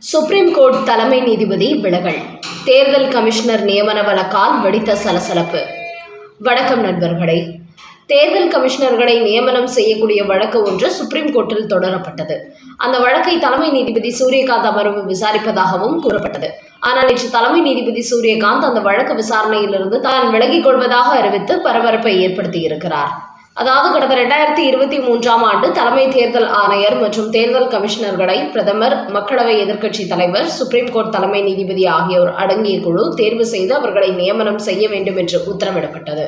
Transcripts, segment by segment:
Supreme court தலைமை நீதிபதி விலகல். தேர்தல் கமிஷனர் நியமன வழக்கால் வெடித்த சலசலப்பு. வணக்கம் நண்பர்களே. தேர்தல் கமிஷனர்களை நியமனம் செய்யக்கூடிய வழக்கு ஒன்று சுப்ரீம் கோர்ட்டில் தொடரப்பட்டது. அந்த வழக்கை தலைமை நீதிபதி சூரியகாந்த் அமர்வு விசாரிப்பதாகவும் கூறப்பட்டது. ஆனால் இன்று தலைமை நீதிபதி சூரியகாந்த் அந்த வழக்கு விசாரணையிலிருந்து தான் விலகிக் கொள்வதாக அறிவித்து பரபரப்பை ஏற்படுத்தியிருக்கிறார். அதாவது கடந்த 2023ஆம் ஆண்டு தலைமை தேர்தல் ஆணையர் மற்றும் தேர்தல் கமிஷனர்களை பிரதமர், மக்களவை எதிர்க்கட்சித் தலைவர், சுப்ரீம் கோர்ட் தலைமை நீதிபதி ஆகியோர் அடங்கிய குழு தேர்வு செய்து அவர்களை நியமனம் செய்ய வேண்டும் என்று உத்தரவிடப்பட்டது.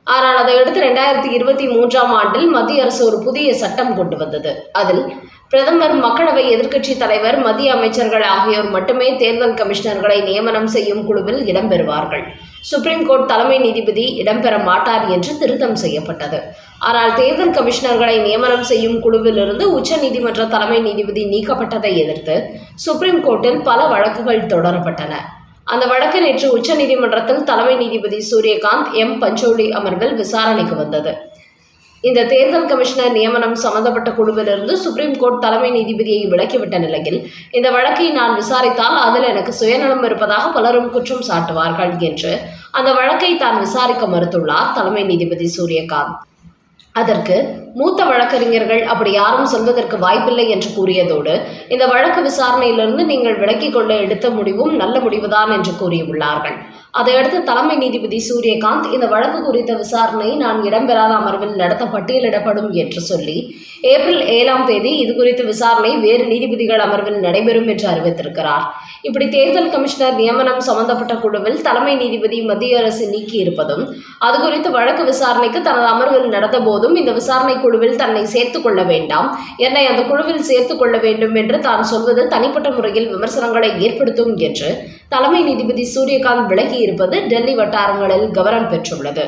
ஆனால் அதையடுத்து 2023ஆம் ஆண்டில் மத்திய அரசு ஒரு புதிய சட்டம் கொண்டு வந்தது. அதில் பிரதமர், மக்களவை எதிர்க்கட்சித் தலைவர், மத்திய அமைச்சர்கள் ஆகியோர் மட்டுமே தேர்தல் கமிஷனர்களை நியமனம் செய்யும் குழுவில் இடம்பெறுவார்கள். சுப்ரீம் கோர்ட் தலைமை நீதிபதி இடம்பெற மாட்டார் என்று திருத்தம் செய்யப்பட்டது. ஆனால் தேர்தல் கமிஷனர்களை நியமனம் செய்யும் குழுவிலிருந்து உச்சநீதிமன்ற தலைமை நீதிபதி நீக்கப்பட்டதை எதிர்த்து சுப்ரீம் கோர்ட்டில் பல வழக்குகள் தொடரப்பட்டன. அந்த வழக்கு நேற்று உச்சநீதிமன்றத்தில் தலைமை நீதிபதி சூரியகாந்த் பஞ்சோலி அமர்வில் விசாரணைக்கு வந்தது. இந்த தேர்தல் கமிஷனர் நியமனம் சம்பந்தப்பட்ட குழுவிலிருந்து சுப்ரீம் கோர்ட் தலைமை நீதிபதியை விலக்கிவிட்ட நிலையில் இந்த வழக்கை நான் விசாரித்தால் அதில் எனக்கு சுயநலம் இருப்பதாக பலரும் குற்றம் சாட்டுவார்கள் என்று அந்த வழக்கை தான் விசாரிக்க மறுத்துள்ளார் தலைமை நீதிபதி சூரியகாந்த். அதற்கு மூத்த வழக்கறிஞர்கள் அப்படி யாரும் சொல்வதற்கு வாய்ப்பில்லை என்று கூறியதோடு இந்த வழக்கு விசாரணையிலிருந்து நீங்கள் விலக்கிக் கொள்ள எடுத்த முடிவும் நல்ல முடிவுதான் என்று கூறியுள்ளார்கள். அதையடுத்து தலைமை நீதிபதி சூரியகாந்த் இந்த வழக்கு குறித்த விசாரணை நான் இடம்பெறாத அமர்வில் நடத்த பட்டியலிடப்படும் என்று சொல்லி ஏப்ரல் 7ஆம் தேதி இது குறித்த விசாரணை வேறு நீதிபதிகள் அமர்வில் நடைபெறும் என்று அறிவித்திருக்கிறார். இப்படி தேர்தல் கமிஷனர் நியமனம் சம்பந்தப்பட்ட குழுவில் தலைமை நீதிபதி மத்திய அரசு நீக்கி இருப்பதும், அது குறித்து வழக்கு விசாரணைக்கு தனது அமர்வில் நடந்த போதும் இந்த விசாரணை குழுவில் தன்னை சேர்த்துக் கொள்ள வேண்டாம், என்னை அந்த குழுவில் சேர்த்துக் கொள்ள வேண்டும் என்று தான் சொல்வது தனிப்பட்ட முறையில் விமர்சனங்களை ஏற்படுத்தும் என்று தலைமை நீதிபதி சூரியகாந்த் விலகி இருப்பது டெல்லி வட்டாரங்களில் கவனம் பெற்றுள்ளது.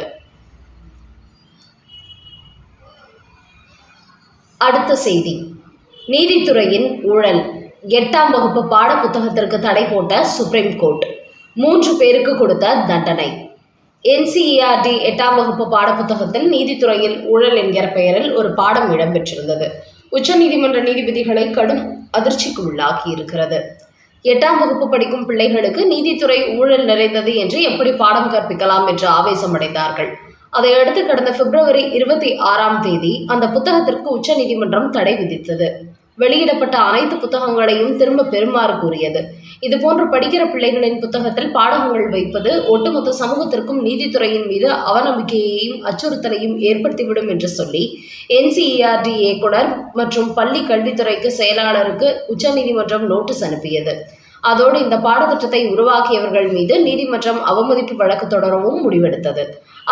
அடுத்த செய்தி. நீதித்துறையின் ஊழல். 8ஆம் வகுப்பு பாட புத்தகத்திற்கு தடை போட்ட சுப்ரீம் கோர்ட். 3 பேருக்கு கொடுத்த தண்டனை. NCERT 8ஆம் வகுப்பு பாடப்புத்தகத்தில் நீதித்துறையில் ஊழல் என்கிற பெயரில் ஒரு பாடம் இடம்பெற்றிருந்தது. உச்சநீதிமன்ற நீதிபதிகளை கடும் அதிர்ச்சிக்கு உள்ளாக்கி இருக்கிறது. 8ஆம் வகுப்பு படிக்கும் பிள்ளைகளுக்கு நீதித்துறை ஊழல் நிறைந்தது என்று எப்படி பாடம் கற்பிக்கலாம் என்று ஆவேசமடைந்தார்கள். அதையடுத்து கடந்த பிப்ரவரி 26ஆம் தேதி அந்த புத்தகத்திற்கு உச்சநீதிமன்றம் தடை விதித்தது. வெளியிடப்பட்ட அனைத்து புத்தகங்களையும் திரும்ப பெறுமாறு கூறியது. இதுபோன்று படிக்கிற பிள்ளைகளின் புத்தகத்தில் பாடகங்கள் வைப்பது ஒட்டுமொத்த சமூகத்திற்கும் நீதித்துறையின் மீது அவநம்பிக்கையையும் அச்சுறுத்தலையும் ஏற்படுத்திவிடும் என்று சொல்லி NCERT இயக்குனர் மற்றும் பள்ளி கல்வித்துறைக்கு செயலாளருக்கு உச்சநீதிமன்றம் நோட்டீஸ் அனுப்பியது. அதோடு இந்த பாடத்திட்டத்தை உருவாக்கியவர்கள் மீது நீதிமன்றம் அவமதிப்பு வழக்கு தொடரவும் முடிவெடுத்தது.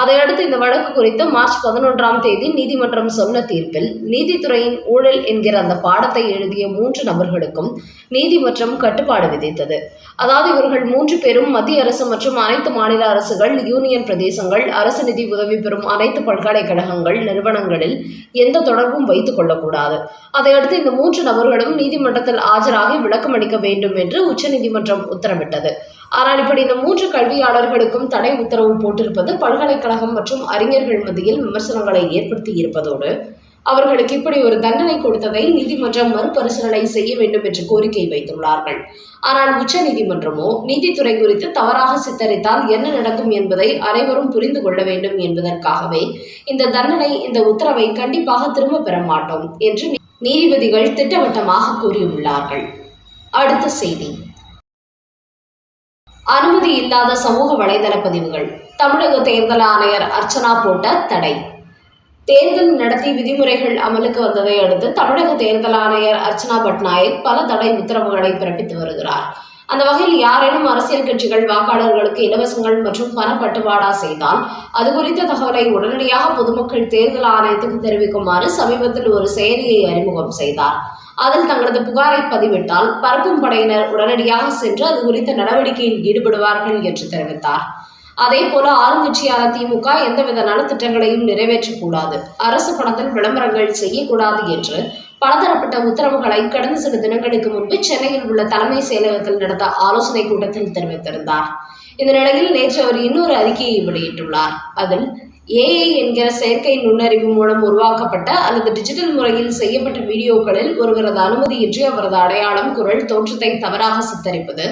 அதையடுத்து இந்த வழக்கு குறித்து மார்ச் 11ஆம் தேதி நீதிமன்றம் சொன்ன தீர்ப்பில் நீதித்துறையின் ஊழல் என்கிற அந்த பாடத்தை எழுதிய 3 நபர்களுக்கும் நீதிமன்றம் கட்டுப்பாடு விதித்தது. அதாவது இவர்கள் 3 பேரும் மத்திய அரசு மற்றும் அனைத்து மாநில அரசுகள், யூனியன் பிரதேசங்கள், அரசு நிதி உதவி பெறும் அனைத்து பல்கலைக்கழகங்கள், நிறுவனங்களில் எந்த தொடர்பும் வைத்துக் கொள்ளக்கூடாது. அதையடுத்து இந்த 3 நபர்களும் நீதிமன்றத்தில் ஆஜராகி விளக்கம் அளிக்க வேண்டும் என்று உச்சநீதிமன்றம் உத்தரவிட்டது. ஆனால் இப்படி இந்த 3 கல்வியாளர்களுக்கும் தடை உத்தரவு போட்டிருப்பது பல்கலைக்கழகம் மற்றும் அறிஞர்கள் மத்தியில் விமர்சனங்களை ஏற்படுத்தி இருப்பதோடு அவர்களுக்கு இப்படி ஒரு தண்டனை கொடுத்ததை நீதிமன்றம் மறுபரிசீலனை செய்ய வேண்டும் என்று கோரிக்கை வைத்துள்ளார்கள். ஆனால் உச்சநீதிமன்றமோ நீதித்துறை குறித்து தவறாக சித்தரித்தால் என்ன நடக்கும் என்பதை அனைவரும் புரிந்து கொள்ள வேண்டும் என்பதற்காகவே இந்த தண்டனை, இந்த உத்தரவை கண்டிப்பாக திரும்ப பெற மாட்டோம் என்று நீதிபதிகள் திட்டவட்டமாக கூறியுள்ளார்கள். அடுத்த செய்தி. அனுமதி இல்லாத சமூக வலைதள பதிவுகள். தமிழக தேர்தல் ஆணையர் அர்ச்சனா போட்ட தடை. தேர்தல் நடத்தி விதிமுறைகள் அமலுக்கு வந்ததை அடுத்து தமிழக தேர்தல் ஆணையர் அர்ச்சனா பட்நாயக் பல தடை உத்தரவுகளை பிறப்பித்து வருகிறார். அந்த வகையில் யாரேனும் அரசியல் கட்சிகள் வாக்காளர்களுக்கு இலவசங்கள் மற்றும் பணப்பட்டுவாடா செய்தால் அது குறித்த தகவலை உடனடியாக பொதுமக்கள் தேர்தல் ஆணையத்துக்கு தெரிவிக்குமாறு சமீபத்தில் ஒரு செயலியை அறிமுகம் செய்தார். அதில் தங்களது புகாரை பதிவிட்டால் பறக்கும் படையினர் உடனடியாக சென்று அது குறித்த நடவடிக்கையில் ஈடுபடுவார்கள் என்று தெரிவித்தார். அதே போல ஆளுங்கட்சியான திமுக எந்தவித நலத்திட்டங்களையும் நிறைவேற்றக்கூடாது, அரசு பணத்தில் விளம்பரங்கள் செய்யக்கூடாது என்று பலதரப்பட்ட உத்தரவுகளை கடந்த சில தினங்களுக்கு முன்பு சென்னையில் உள்ள தலைமை செயலகத்தில் நடந்த ஆலோசனை கூட்டத்தில் தெரிவித்திருந்தார். இந்த நிலையில் நேற்று அவர் இன்னொரு அறிக்கையை வெளியிட்டுள்ளார். அதில் ஏஐ என்கிற செயற்கை நுண்ணறிவு மூலம் உருவாக்கப்பட்ட அல்லது டிஜிட்டல் முறையில் செய்யப்பட்ட வீடியோக்களில் ஒருவரது அனுமதியின்றி அவரது அடையாளம், குரல், தோற்றத்தை தவறாக சித்தரிப்பது,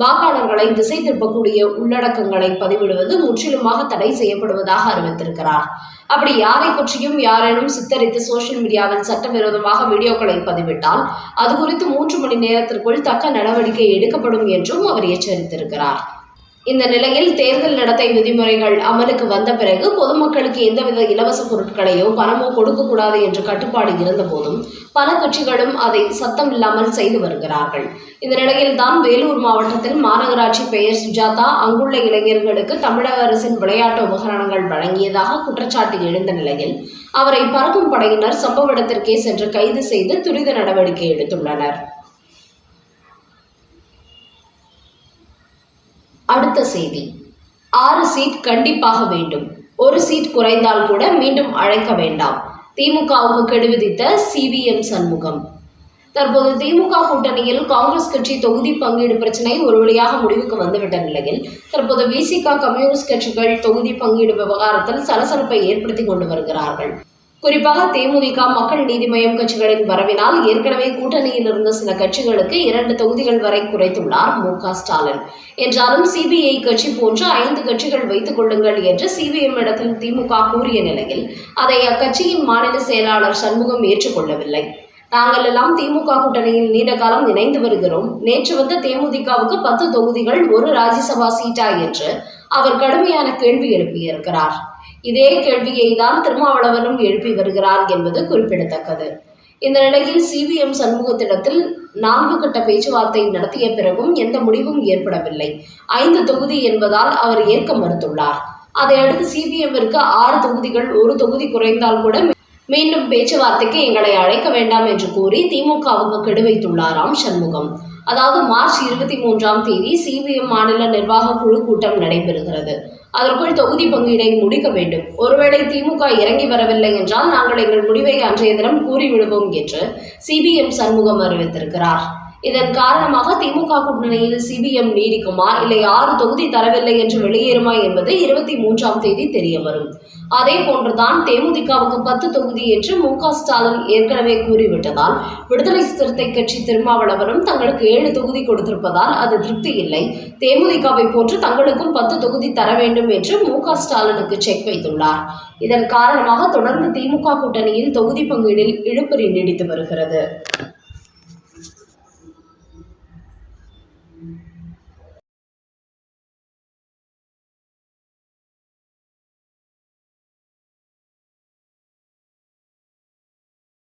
வாக்காளர்களை திசை திருப்பக்கூடிய உள்ளடக்கங்களை பதிவிடுவது முற்றிலுமாக தடை செய்யப்படுவதாக அறிவித்திருக்கிறார். அப்படி யாரை பற்றியும் யாரேனும் சித்தரித்து சோசியல் மீடியாவில் சட்டவிரோதமாக வீடியோக்களை பதிவிட்டால் அது குறித்து 3 மணி நேரத்திற்குள் தக்க நடவடிக்கை எடுக்கப்படும் என்றும் அவர் எச்சரித்திருக்கிறார். இந்த நிலையில் தேர்தல் நடத்தை விதிமுறைகள் அமலுக்கு வந்த பிறகு பொதுமக்களுக்கு எந்தவித இலவச பொருட்களையோ பணமோ கொடுக்கக்கூடாது என்ற கட்டுப்பாடு இருந்த போதும் பல கட்சிகளும் அதை சத்தம் இல்லாமல் செய்து வருகிறார்கள். இந்த நிலையில் தான் வேலூர் மாவட்டத்தில் மாநகராட்சி பெயர் சுஜாதா அங்குள்ள இளைஞர்களுக்கு தமிழக அரசின் விளையாட்டு உபகரணங்கள் வழங்கியதாக குற்றச்சாட்டு எழுந்த நிலையில் அவரை பறக்கும் படையினர் சம்பவ இடத்திற்கே சென்று கைது செய்து துரித நடவடிக்கை எடுத்துள்ளனர். அடுத்த செய்தி, 6 சீட் கண்டிப்பாக வேண்டும், 1 சீட் குறைந்தால் கூட மீண்டும் அழைக்க வேண்டாம், திமுகவுக்கு கெடு விதித்த சிவிஎம் சண்முகம். தற்போது திமுக கூட்டணியில் காங்கிரஸ் கட்சி தொகுதி பங்கீடு பிரச்சனை ஒரு வழியாக முடிவுக்கு வந்துவிட்ட நிலையில் தற்போது விசிக, கம்யூனிஸ்ட் கட்சிகள் தொகுதி பங்கீடு விவகாரத்தில் சலசலப்பை ஏற்படுத்தி கொண்டு வருகிறார்கள். குறிப்பாக தேமுதிக, மக்கள் நீதி மய்யம் கட்சிகளின் வரவினால் ஏற்கனவே கூட்டணியில் இருந்த சில கட்சிகளுக்கு 2 தொகுதிகள் வரை குறைத்துள்ளார் மு.க. ஸ்டாலின். என்றாலும் சிபிஐ கட்சி போன்ற 5 கட்சிகள் வைத்துக் கொள்ளுங்கள் என்று சிபிஎம் இடத்தில் திமுக கூறிய நிலையில் அதை அக்கட்சியின் மாநில செயலாளர் சண்முகம் ஏற்றுக்கொள்ளவில்லை. நாங்கள் எல்லாம் திமுக கூட்டணியில் நீண்ட காலம் இணைந்து வருகிறோம். நேற்று வந்த தேமுதிகவுக்கு 10 தொகுதிகள் 1 ராஜ்யசபா சீட்டா என்று அவர் கடுமையான கேள்வி எழுப்பியிருக்கிறார். இதே கேள்வியை தான் திருமாவளவனும் எழுப்பி வருகிறார் என்பது குறிப்பிடத்தக்கது. இந்த நிலையில் சிபிஎம் சண்முகத்திடத்தில் 4 கட்ட பேச்சுவார்த்தை நடத்திய பிறகும் எந்த முடிவும் ஏற்படவில்லை. 5 தொகுதி என்பதால் அவர் ஏற்க மறுத்துள்ளார். அதையடுத்து சிபிஎம்மிற்கு 6 தொகுதிகள் 1 தொகுதி குறைந்தால் கூட மீண்டும் பேச்சுவார்த்தைக்கு எங்களை அழைக்க வேண்டாம் என்று கூறி திமுகவுக்கு கெடு வைத்துள்ளாராம் சண்முகம். அதாவது மார்ச் 23ஆம் தேதி சிபிஎம் மாநில நிர்வாக குழு கூட்டம் நடைபெறுகிறது. அதற்குள் தொகுதி பங்கீடை முடிக்க வேண்டும். ஒருவேளை திமுக இறங்கி வரவில்லை என்றால் நாங்கள் எங்கள் முடிவை அன்றைய தினம் கூறிவிடுவோம் என்று சிபிஎம் சண்முகம் அறிவித்திருக்கிறார். இதன் காரணமாக திமுக கூட்டணியில் சிபிஎம் நீடிக்குமா, இல்லை 6 தொகுதி தரவில்லை என்று வெளியேறுமா என்பது 23ஆம் தேதி தெரிய வரும். அதே போன்றுதான் தேமுதிகவுக்கு 10 தொகுதி என்று மு.க. ஸ்டாலின் ஏற்கனவே கூறிவிட்டதால் விடுதலை சிறுத்தை கட்சி திருமாவளவனும் தங்களுக்கு 7 தொகுதி கொடுத்திருப்பதால் அது திருப்தி இல்லை, தேமுதிகவை போன்று தங்களுக்கும் 10 தொகுதி தர வேண்டும் என்று மு.க. ஸ்டாலினுக்கு செக் வைத்துள்ளார். இதன் காரணமாக தொடர்ந்து திமுக கூட்டணியில் தொகுதி பங்கீடில் இழுபறி நீடித்து வருகிறது.